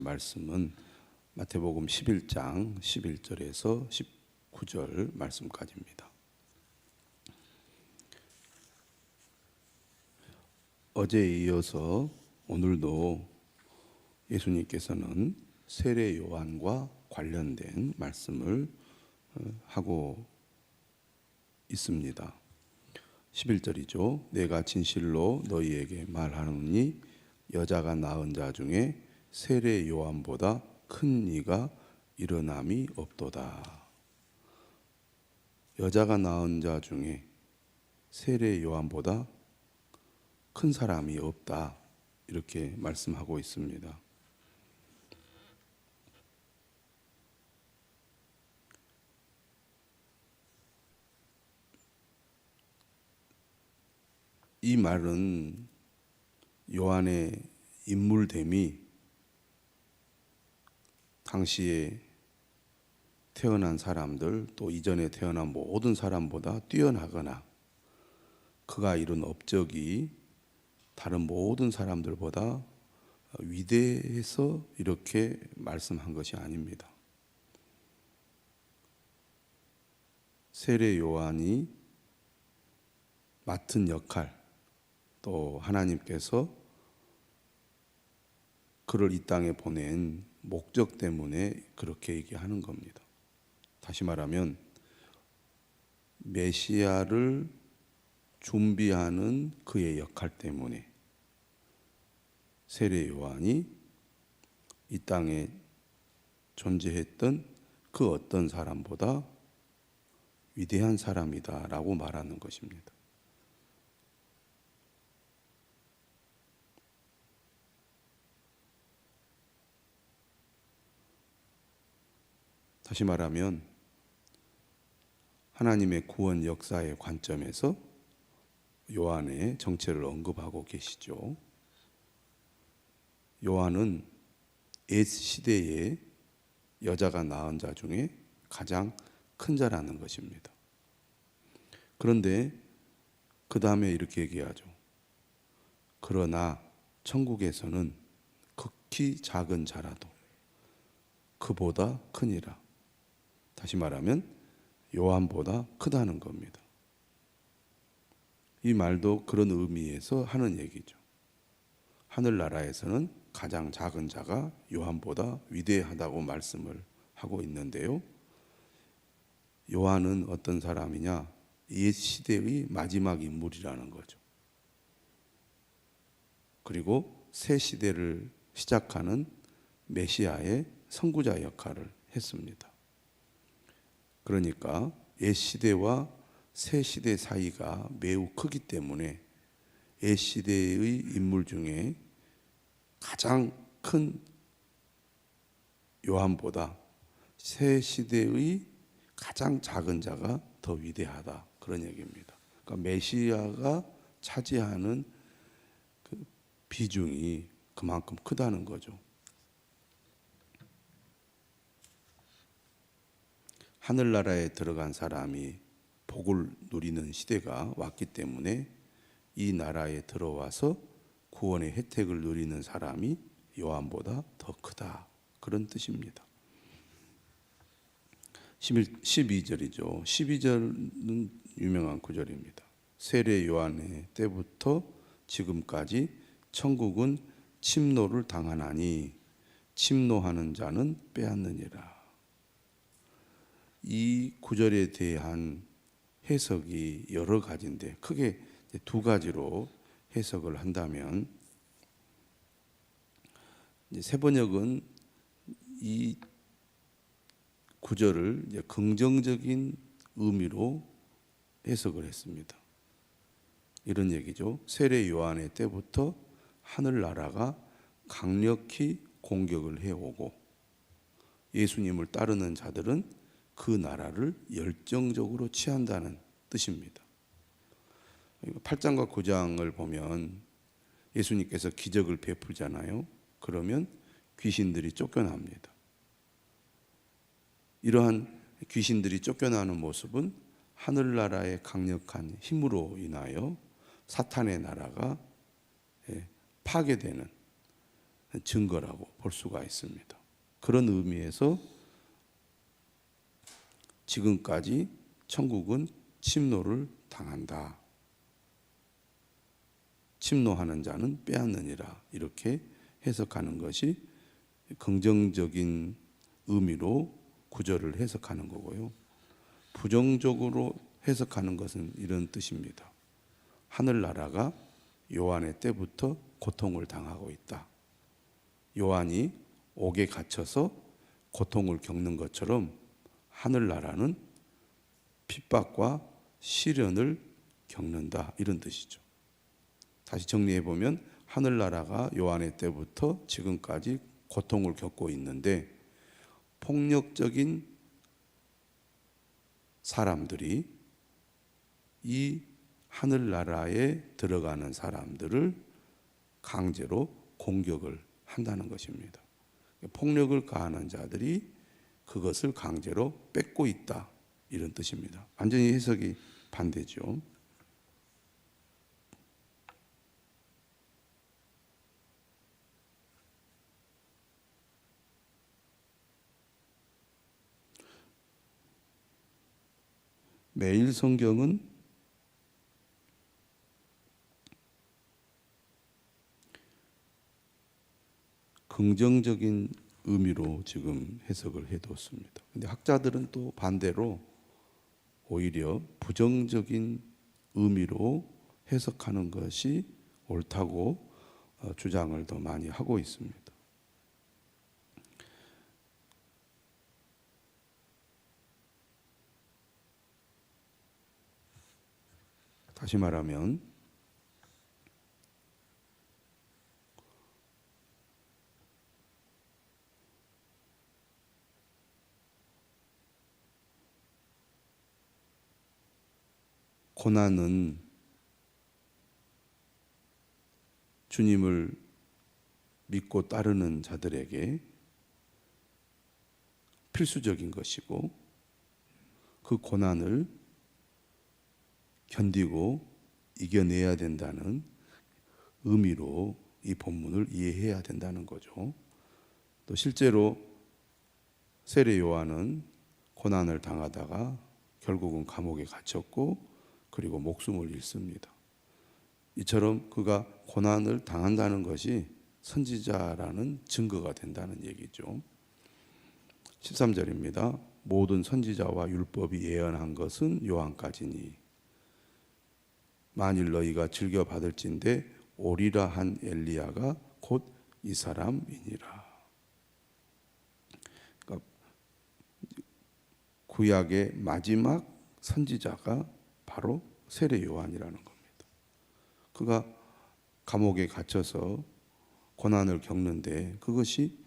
말씀은 마태복음 11장 11절에서 19절 말씀까지입니다. 어제에 이어서 오늘도 예수님께서는 세례 요한과 관련된 말씀을 하고 있습니다. 11절이죠. 내가 진실로 너희에게 말하노니 여자가 낳은 자 중에 세례 요한보다 큰 이가 일어남이 없도다. 여자가 낳은 자 중에 세례 요한보다 큰 사람이 없다. 이렇게 말씀하고 있습니다. 이 말은 요한의 인물됨이 당시에 태어난 사람들 또 이전에 태어난 모든 사람보다 뛰어나거나 그가 이룬 업적이 다른 모든 사람들보다 위대해서 이렇게 말씀한 것이 아닙니다. 세례 요한이 맡은 역할 또 하나님께서 그를 이 땅에 보낸 목적 때문에 그렇게 얘기하는 겁니다. 다시 말하면 메시아를 준비하는 그의 역할 때문에 세례 요한이 이 땅에 존재했던 그 어떤 사람보다 위대한 사람이다라고 말하는 것입니다. 다시 말하면 하나님의 구원 역사의 관점에서 요한의 정체를 언급하고 계시죠. 요한은 옛 시대에 여자가 낳은 자 중에 가장 큰 자라는 것입니다. 그런데 그 다음에 이렇게 얘기하죠. 그러나 천국에서는 극히 작은 자라도 그보다 크니라. 다시 말하면 요한보다 크다는 겁니다. 이 말도 그런 의미에서 하는 얘기죠. 하늘나라에서는 가장 작은 자가 요한보다 위대하다고 말씀을 하고 있는데요. 요한은 어떤 사람이냐? 옛 시대의 마지막 인물이라는 거죠. 그리고 새 시대를 시작하는 메시아의 선구자 역할을 했습니다. 그러니까 옛 시대와 새 시대 사이가 매우 크기 때문에 옛 시대의 인물 중에 가장 큰 요한보다 새 시대의 가장 작은 자가 더 위대하다. 그런 얘기입니다. 그러니까 메시아가 차지하는 그 비중이 그만큼 크다는 거죠. 하늘나라에 들어간 사람이 복을 누리는 시대가 왔기 때문에 이 나라에 들어와서 구원의 혜택을 누리는 사람이 요한보다 더 크다. 그런 뜻입니다. 12절이죠. 12절은 유명한 구절입니다. 세례 요한의 때부터 지금까지 천국은 침노를 당하나니 침노하는 자는 빼앗느니라. 이 구절에 대한 해석이 여러 가지인데 크게 두 가지로 해석을 한다면 세번역은 이 구절을 긍정적인 의미로 해석을 했습니다. 이런 얘기죠. 세례 요한의 때부터 하늘나라가 강력히 공격을 해오고 예수님을 따르는 자들은 그 나라를 열정적으로 취한다는 뜻입니다. 8장과 9장을 보면 예수님께서 기적을 베풀잖아요. 그러면 귀신들이 쫓겨납니다. 이러한 귀신들이 쫓겨나는 모습은 하늘나라의 강력한 힘으로 인하여 사탄의 나라가 파괴되는 증거라고 볼 수가 있습니다. 그런 의미에서 지금까지 천국은 침노를 당한다. 침노하는 자는 빼앗느니라. 이렇게 해석하는 것이 긍정적인 의미로 구절을 해석하는 거고요. 부정적으로 해석하는 것은 이런 뜻입니다. 하늘나라가 요한의 때부터 고통을 당하고 있다. 요한이 옥에 갇혀서 고통을 겪는 것처럼 하늘나라는 핍박과 시련을 겪는다. 이런 뜻이죠. 다시 정리해 보면 하늘나라가 요한의 때부터 지금까지 고통을 겪고 있는데 폭력적인 사람들이 이 하늘나라에 들어가는 사람들을 강제로 공격을 한다는 것입니다. 폭력을 가하는 자들이 그것을 강제로 뺏고 있다. 이런 뜻입니다. 완전히 해석이 반대죠. 매일 성경은 긍정적인 의미로 지금 해석을 해뒀습니다. 근데 학자들은 또 반대로 오히려 부정적인 의미로 해석하는 것이 옳다고 주장을 더 많이 하고 있습니다. 다시 말하면 고난은 주님을 믿고 따르는 자들에게 필수적인 것이고 그 고난을 견디고 이겨내야 된다는 의미로 이 본문을 이해해야 된다는 거죠. 또 실제로 세례 요한은 고난을 당하다가 결국은 감옥에 갇혔고 그리고 목숨을 잃습니다. 이처럼 그가 고난을 당한다는 것이 선지자라는 증거가 된다는 얘기죠. 13절입니다. 모든 선지자와 율법이 예언한 것은 요한까지니 만일 너희가 즐겨 받을진대 오리라 한 엘리야가 곧 이 사람이니라. 그러니까 구약의 마지막 선지자가 바로 세례 요한이라는 겁니다. 그가 감옥에 갇혀서 고난을 겪는데 그것이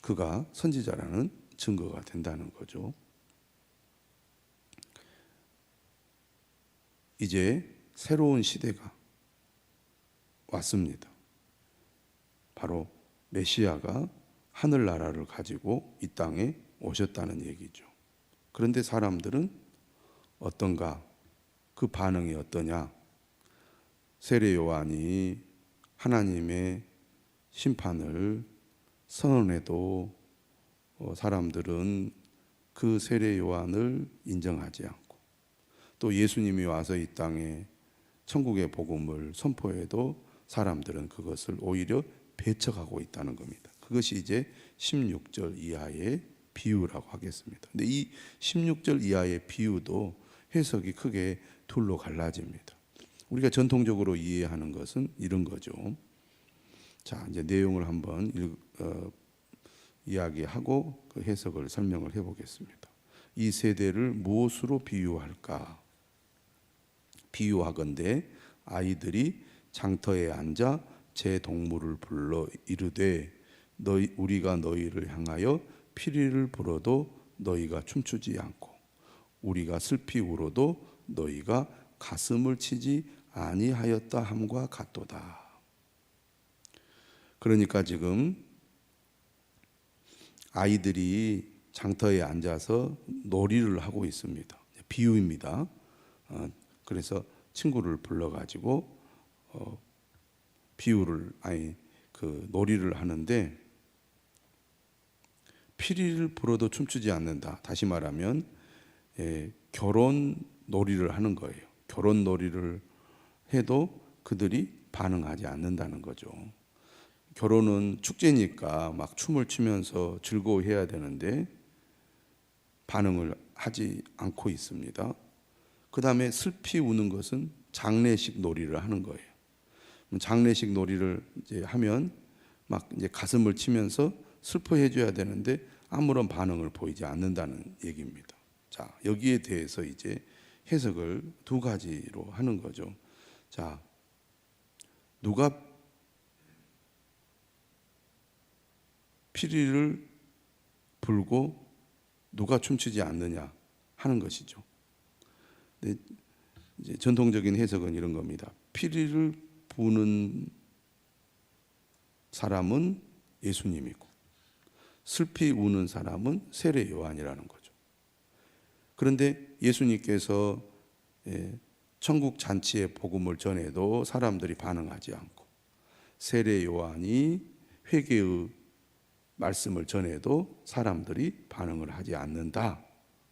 그가 선지자라는 증거가 된다는 거죠. 이제 새로운 시대가 왔습니다. 바로 메시아가 하늘나라를 가지고 이 땅에 오셨다는 얘기죠. 그런데 사람들은 어떤가? 그 반응이 어떠냐? 세례 요한이 하나님의 심판을 선언해도 사람들은 그 세례 요한을 인정하지 않고 또 예수님이 와서 이 땅에 천국의 복음을 선포해도 사람들은 그것을 오히려 배척하고 있다는 겁니다. 그것이 이제 16절 이하의 비유라고 하겠습니다. 근데 이 16절 이하의 비유도 해석이 크게 둘로 갈라집니다. 우리가 전통적으로 이해하는 것은 이런 거죠. 자, 이제 내용을 한번 이야기하고 그 해석을 설명을 해보겠습니다. 이 세대를 무엇으로 비유할까? 비유하건대 아이들이 장터에 앉아 제 동물을 불러 이르되 우리가 너희를 향하여 피리를 불어도 너희가 춤추지 않고 우리가 슬피 울어도 너희가 가슴을 치지 아니하였다 함과 같도다. 그러니까 지금 아이들이 장터에 앉아서 놀이를 하고 있습니다. 비유입니다. 그래서 친구를 불러가지고 그 놀이를 하는데 피리를 불어도 춤추지 않는다. 다시 말하면 결혼 놀이를 하는 거예요. 결혼 놀이를 해도 그들이 반응하지 않는다는 거죠. 결혼은 축제니까 막 춤을 추면서 즐거워해야 되는데 반응을 하지 않고 있습니다. 그 다음에 슬피 우는 것은 장례식 놀이를 하는 거예요. 장례식 놀이를 이제 하면 막 이제 가슴을 치면서 슬퍼해 줘야 되는데 아무런 반응을 보이지 않는다는 얘기입니다. 자, 여기에 대해서 이제 해석을 두 가지로 하는 거죠. 자, 누가 피리를 불고 누가 춤추지 않느냐 하는 것이죠. 근데 이제 전통적인 해석은 이런 겁니다. 피리를 부는 사람은 예수님이고 슬피 우는 사람은 세례 요한이라는 거죠. 그런데 예수님께서 천국 잔치의 복음을 전해도 사람들이 반응하지 않고 세례 요한이 회개의 말씀을 전해도 사람들이 반응을 하지 않는다.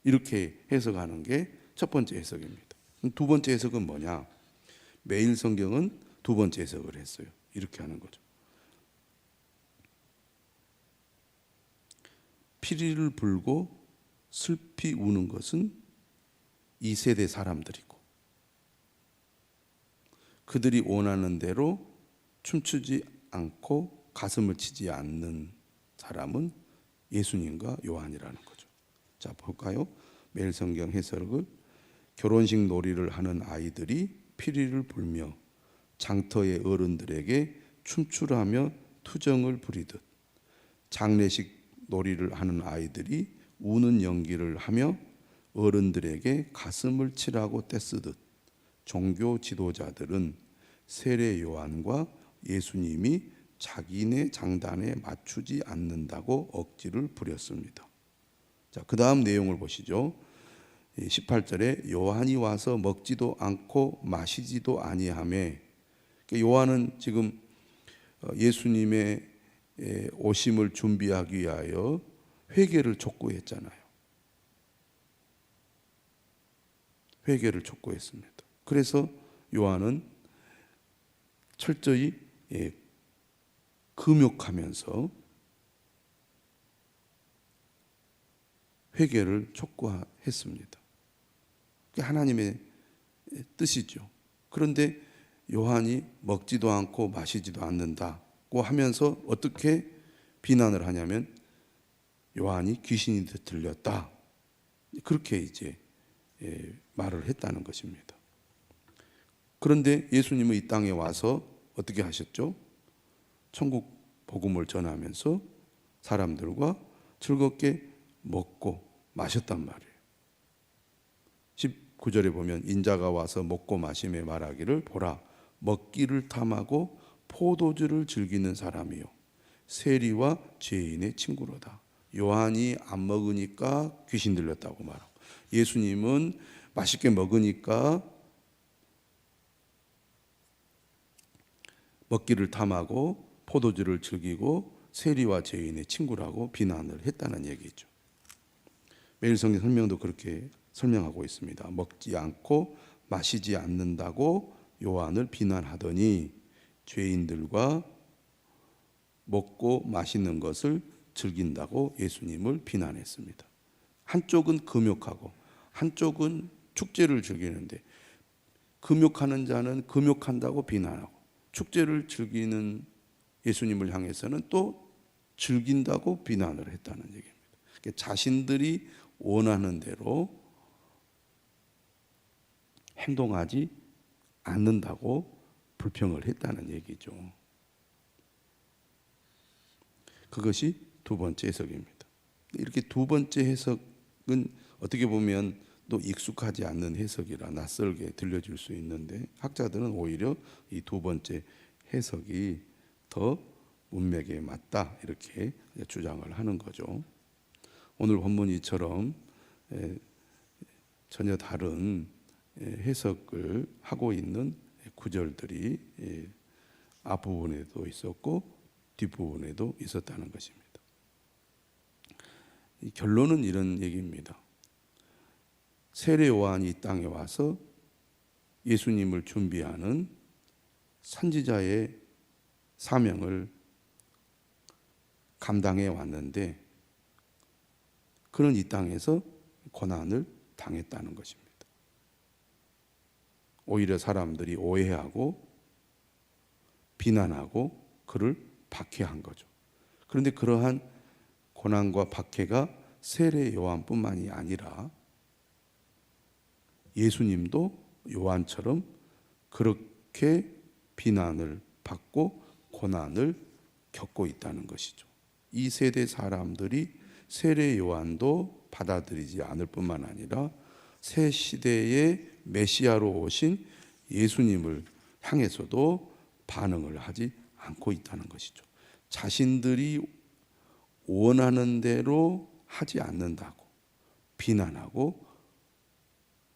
이렇게 해석하는 게 첫 번째 해석입니다. 두 번째 해석은 뭐냐? 매일 성경은 두 번째 해석을 했어요. 이렇게 하는 거죠. 피리를 불고 슬피 우는 것은 이 세대 사람들이고 그들이 원하는 대로 춤추지 않고 가슴을 치지 않는 사람은 예수님과 요한이라는 거죠. 자, 볼까요? 매일 성경 해석을 결혼식 놀이를 하는 아이들이 피리를 불며 장터의 어른들에게 춤추라며 투정을 부리듯 장례식 놀이를 하는 아이들이 우는 연기를 하며 어른들에게 가슴을 치라고 떼쓰듯 종교 지도자들은 세례 요한과 예수님이 자기네 장단에 맞추지 않는다고 억지를 부렸습니다. 자, 그 다음 내용을 보시죠. 18절에 요한이 와서 먹지도 않고 마시지도 아니하매, 요한은 지금 예수님의 오심을 준비하기 위하여 회개를 촉구했잖아요. 회개를 촉구했습니다. 그래서 요한은 철저히 금욕하면서 회개를 촉구했습니다. 그게 하나님의 뜻이죠. 그런데 요한이 먹지도 않고 마시지도 않는다고 하면서 어떻게 비난을 하냐면 요한이 귀신이 들렸다. 그렇게 이제 말을 했다는 것입니다. 그런데 예수님은 이 땅에 와서 어떻게 하셨죠? 천국 복음을 전하면서 사람들과 즐겁게 먹고 마셨단 말이에요. 19절에 보면 인자가 와서 먹고 마심에 말하기를 보라 먹기를 탐하고 포도주를 즐기는 사람이요 세리와 죄인의 친구로다. 요한이 안 먹으니까 귀신 들렸다고 말하고 예수님은 맛있게 먹으니까 먹기를 탐하고 포도주를 즐기고 세리와 죄인의 친구라고 비난을 했다는 얘기죠. 매일 성경 설명도 그렇게 설명하고 있습니다. 먹지 않고 마시지 않는다고 요한을 비난하더니 죄인들과 먹고 마시는 것을 즐긴다고 예수님을 비난했습니다. 한쪽은 금욕하고 한쪽은 축제를 즐기는데 금욕하는 자는 금욕한다고 비난하고 축제를 즐기는 예수님을 향해서는 또 즐긴다고 비난을 했다는 얘기입니다. 자신들이 원하는 대로 행동하지 않는다고 불평을 했다는 얘기죠. 그것이 두 번째 해석입니다. 이렇게 두 번째 해석은 어떻게 보면 또 익숙하지 않는 해석이라 낯설게 들려질 수 있는데 학자들은 오히려 이 두 번째 해석이 더 문맥에 맞다 이렇게 주장을 하는 거죠. 오늘 본문이처럼 전혀 다른 해석을 하고 있는 구절들이 앞부분에도 있었고 뒷부분에도 있었다는 것입니다. 이 결론은 이런 얘기입니다. 세례 요한이 이 땅에 와서 예수님을 준비하는 선지자의 사명을 감당해 왔는데 그는 이 땅에서 고난을 당했다는 것입니다. 오히려 사람들이 오해하고 비난하고 그를 박해한 거죠. 그런데 그러한 고난과 박해가 세례 요한뿐만이 아니라 예수님도 요한처럼 그렇게 비난을 받고 고난을 겪고 있다는 것이죠. 이 세대 사람들이 세례 요한도 받아들이지 않을 뿐만 아니라 새 시대의 메시아로 오신 예수님을 향해서도 반응을 하지 않고 있다는 것이죠. 자신들이 원하는 대로 하지 않는다고 비난하고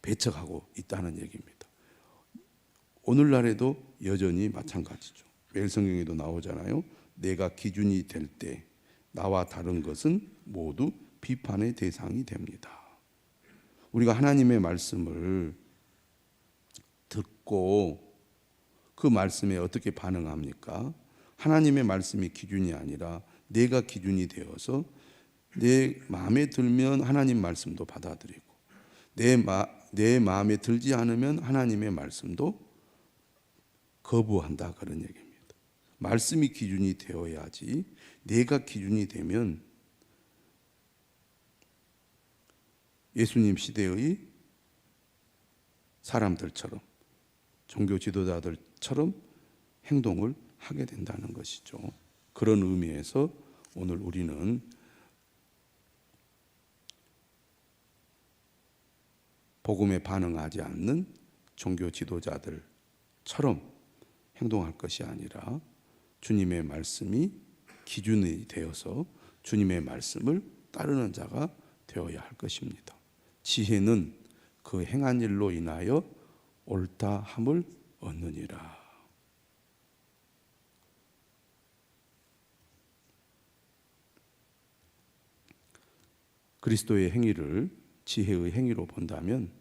배척하고 있다는 얘기입니다. 오늘날에도 여전히 마찬가지죠. 매일 성경에도 나오잖아요. 내가 기준이 될 때 나와 다른 것은 모두 비판의 대상이 됩니다. 우리가 하나님의 말씀을 듣고 그 말씀에 어떻게 반응합니까? 하나님의 말씀이 기준이 아니라 내가 기준이 되어서 내 마음에 들면 하나님 말씀도 받아들이고 내 마음에 들지 않으면 하나님의 말씀도 거부한다, 그런 얘기입니다. 말씀이 기준이 되어야지. 내가 기준이 되면 예수님 시대의 사람들처럼 종교 지도자들처럼 행동을 하게 된다는 것이죠. 그런 의미에서 오늘 우리는 복음에 반응하지 않는 종교 지도자들처럼 행동할 것이 아니라 주님의 말씀이 기준이 되어서 주님의 말씀을 따르는 자가 되어야 할 것입니다. 지혜는 그 행한 일로 인하여 옳다함을 얻느니라. 그리스도의 행위를 지혜의 행위로 본다면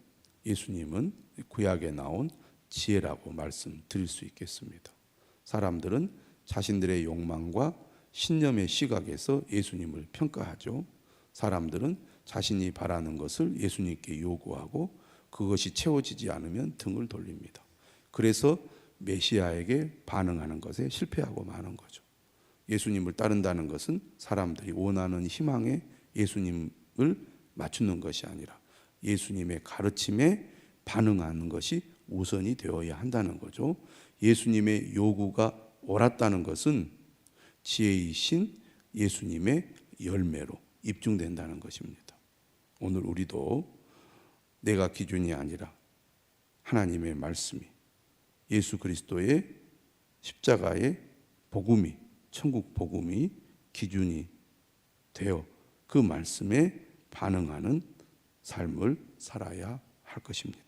예수님은 구약에 나온 지혜라고 말씀드릴 수 있겠습니다. 사람들은 자신들의 욕망과 신념의 시각에서 예수님을 평가하죠. 사람들은 자신이 바라는 것을 예수님께 요구하고 그것이 채워지지 않으면 등을 돌립니다. 그래서 메시아에게 반응하는 것에 실패하고 마는 거죠. 예수님을 따른다는 것은 사람들이 원하는 희망에 예수님을 맞추는 것이 아니라 예수님의 가르침에 반응하는 것이 우선이 되어야 한다는 거죠. 예수님의 요구가 옳았다는 것은 지혜이신 예수님의 열매로 입증된다는 것입니다. 오늘 우리도 내가 기준이 아니라 하나님의 말씀이, 예수 그리스도의 십자가의 복음이, 천국 복음이 기준이 되어 그 말씀에 반응하는 삶을 살아야 할 것입니다.